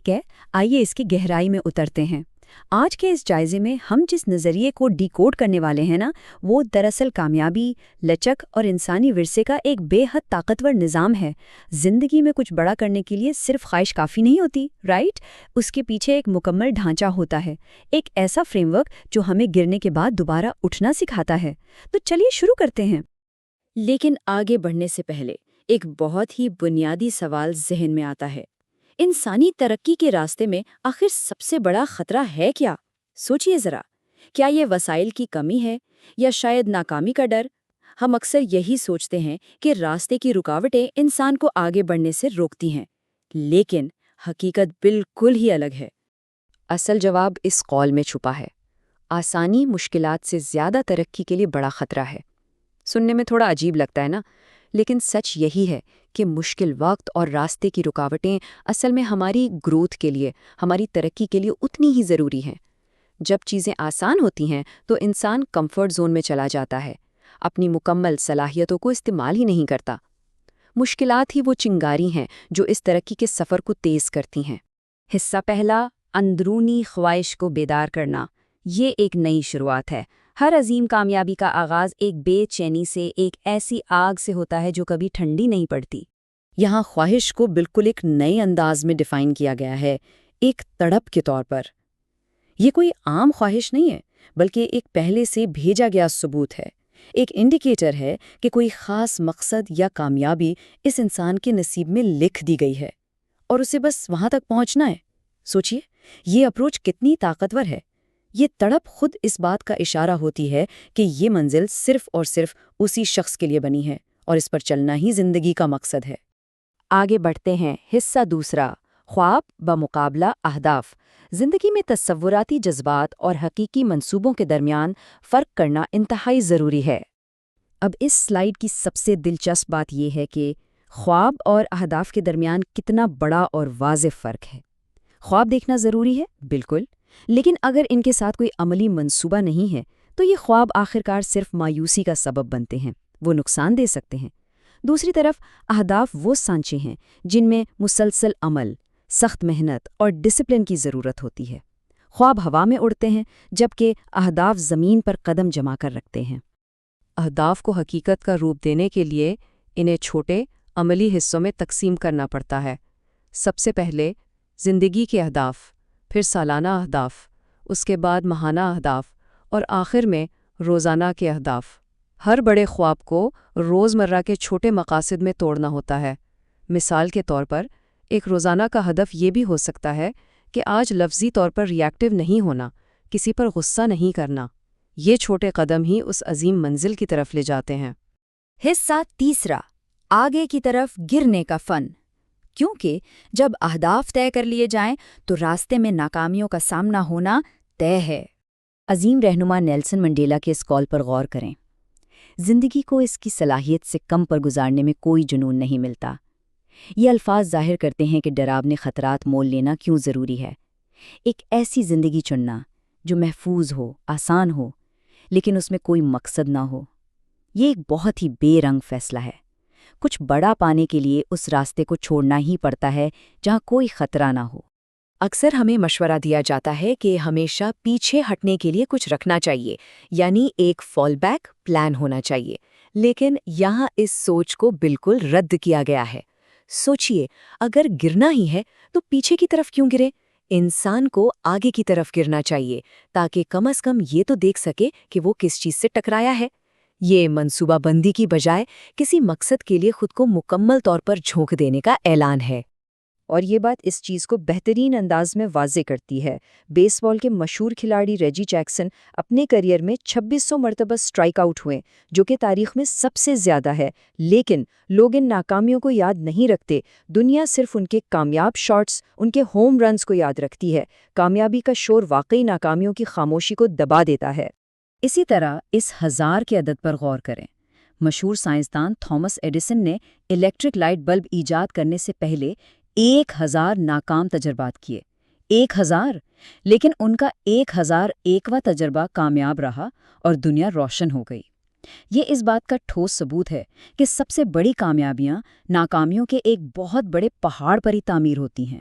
ٹھیک ہے، آئیے اس کی گہرائی میں اترتے ہیں۔ آج کے اس جائزے میں ہم جس نظریے کو ڈی کوڈ کرنے والے ہیں وہ دراصل کامیابی، لچک اور انسانی ورثے کا ایک بے حد طاقتور نظام ہے۔ زندگی میں کچھ بڑا کرنے کے لیے صرف خواہش کافی نہیں ہوتی، رائٹ؟ اس کے پیچھے ایک مکمل ڈھانچہ ہوتا ہے، ایک ایسا فریم ورک جو ہمیں گرنے کے بعد دوبارہ اٹھنا سکھاتا ہے۔ تو چلیے شروع کرتے ہیں۔ لیکن آگے بڑھنے سے پہلے ایک بہت ہی بنیادی سوال ذہن میں آتا ہے، انسانی ترقی کے راستے میں آخر سب سے بڑا خطرہ ہے کیا؟ سوچئے ذرا، کیا یہ وسائل کی کمی ہے یا شاید ناکامی کا ڈر؟ ہم اکثر یہی سوچتے ہیں کہ راستے کی رکاوٹیں انسان کو آگے بڑھنے سے روکتی ہیں، لیکن حقیقت بالکل ہی الگ ہے۔ اصل جواب اس قول میں چھپا ہے۔ آسانی مشکلات سے زیادہ ترقی کے لیے بڑا خطرہ ہے۔ سننے میں تھوڑا عجیب لگتا ہے نا، لیکن سچ یہی ہے کہ مشکل وقت اور راستے کی رکاوٹیں اصل میں ہماری گروتھ کے لیے، ہماری ترقی کے لیے اتنی ہی ضروری ہیں۔ جب چیزیں آسان ہوتی ہیں تو انسان کمفرٹ زون میں چلا جاتا ہے، اپنی مکمل صلاحیتوں کو استعمال ہی نہیں کرتا۔ مشکلات ہی وہ چنگاری ہیں جو اس ترقی کے سفر کو تیز کرتی ہیں۔ حصہ پہلا، اندرونی خواہش کو بیدار کرنا۔ یہ ایک نئی شروعات ہے۔ ہر عظیم کامیابی کا آغاز ایک بے چینی سے، ایک ایسی آگ سے ہوتا ہے جو کبھی ٹھنڈی نہیں پڑتی۔ یہاں خواہش کو بالکل ایک نئے انداز میں ڈیفائن کیا گیا ہے، ایک تڑپ کے طور پر۔ یہ کوئی عام خواہش نہیں ہے، بلکہ ایک پہلے سے بھیجا گیا ثبوت ہے، ایک انڈیکیٹر ہے کہ کوئی خاص مقصد یا کامیابی اس انسان کے نصیب میں لکھ دی گئی ہے، اور اسے بس وہاں تک پہنچنا ہے۔ سوچئے، یہ اپروچ کتنی طاقتور ہے۔ یہ تڑپ خود اس بات کا اشارہ ہوتی ہے کہ یہ منزل صرف اور صرف اسی شخص کے لیے بنی ہے، اور اس پر چلنا ہی زندگی کا مقصد ہے۔ آگے بڑھتے ہیں۔ حصہ دوسرا، خواب بمقابلہ اہداف۔ زندگی میں تصوراتی جذبات اور حقیقی منصوبوں کے درمیان فرق کرنا انتہائی ضروری ہے۔ اب اس سلائیڈ کی سب سے دلچسپ بات یہ ہے کہ خواب اور اہداف کے درمیان کتنا بڑا اور واضح فرق ہے۔ خواب دیکھنا ضروری ہے، بالکل، لیکن اگر ان کے ساتھ کوئی عملی منصوبہ نہیں ہے تو یہ خواب آخرکار صرف مایوسی کا سبب بنتے ہیں، وہ نقصان دے سکتے ہیں۔ دوسری طرف اہداف وہ سانچے ہیں جن میں مسلسل عمل، سخت محنت اور ڈسپلن کی ضرورت ہوتی ہے۔ خواب ہوا میں اڑتے ہیں جبکہ اہداف زمین پر قدم جما کر رکھتے ہیں۔ اہداف کو حقیقت کا روپ دینے کے لیے انہیں چھوٹے عملی حصوں میں تقسیم کرنا پڑتا ہے۔ سب سے پہلے زندگی کے اہداف، پھر سالانہ اہداف، اس کے بعد ماہانہ اہداف اور آخر میں روزانہ کے اہداف۔ ہر بڑے خواب کو روزمرہ کے چھوٹے مقاصد میں توڑنا ہوتا ہے۔ مثال کے طور پر ایک روزانہ کا ہدف یہ بھی ہو سکتا ہے کہ آج لفظی طور پر ری ایکٹیو نہیں ہونا، کسی پر غصہ نہیں کرنا۔ یہ چھوٹے قدم ہی اس عظیم منزل کی طرف لے جاتے ہیں۔ حصہ تیسرا، آگے کی طرف گرنے کا فن۔ کیونکہ جب اہداف طے کر لیے جائیں تو راستے میں ناکامیوں کا سامنا ہونا طے ہے۔ عظیم رہنما نیلسن منڈیلا کے اس قول پر غور کریں۔ زندگی کو اس کی صلاحیت سے کم پر گزارنے میں کوئی جنون نہیں ملتا۔ یہ الفاظ ظاہر کرتے ہیں کہ ڈراونے خطرات مول لینا کیوں ضروری ہے۔ ایک ایسی زندگی چننا جو محفوظ ہو، آسان ہو، لیکن اس میں کوئی مقصد نہ ہو، یہ ایک بہت ہی بے رنگ فیصلہ ہے۔ کچھ بڑا پانے کے لیے اس راستے کو چھوڑنا ہی پڑتا ہے جہاں کوئی خطرہ نہ ہو۔ اکثر ہمیں مشورہ دیا جاتا ہے کہ ہمیشہ پیچھے ہٹنے کے لیے کچھ رکھنا چاہیے، یعنی ایک فال بیک پلان ہونا چاہیے، لیکن یہاں اس سوچ کو بالکل رد کیا گیا ہے۔ سوچئے، اگر گرنا ہی ہے تو پیچھے کی طرف کیوں گرے؟ انسان کو آگے کی طرف گرنا چاہیے تاکہ کم از کم یہ تو دیکھ سکے کہ وہ کس چیز سے ٹکرایا ہے۔ یہ منصوبہ بندی کی بجائے کسی مقصد کے لیے خود کو مکمل طور پر جھونک دینے کا اعلان ہے۔ اور یہ بات اس چیز کو بہترین انداز میں واضح کرتی ہے۔ بیس بال کے مشہور کھلاڑی ریجی جیکسن اپنے کیریئر میں 2600 مرتبہ سٹرائک آؤٹ ہوئے، جو کہ تاریخ میں سب سے زیادہ ہے، لیکن لوگ ان ناکامیوں کو یاد نہیں رکھتے۔ دنیا صرف ان کے کامیاب شاٹس، ان کے ہوم رنز کو یاد رکھتی ہے۔ کامیابی کا شور واقعی ناکامیوں کی خاموشی کو دبا دیتا ہے۔ اسی طرح اس 1000 کے عدد پر غور کریں۔ مشہور سائنسدان تھامس ایڈیسن نے الیکٹرک لائٹ بلب ایجاد کرنے سے پہلے 1000 ناکام تجربات کیے۔ 1000، لیکن ان کا 1001واں تجربہ کامیاب رہا اور دنیا روشن ہو گئی۔ یہ اس بات کا ٹھوس ثبوت ہے کہ سب سے بڑی کامیابیاں ناکامیوں کے ایک بہت بڑے پہاڑ پر ہی تعمیر ہوتی ہیں۔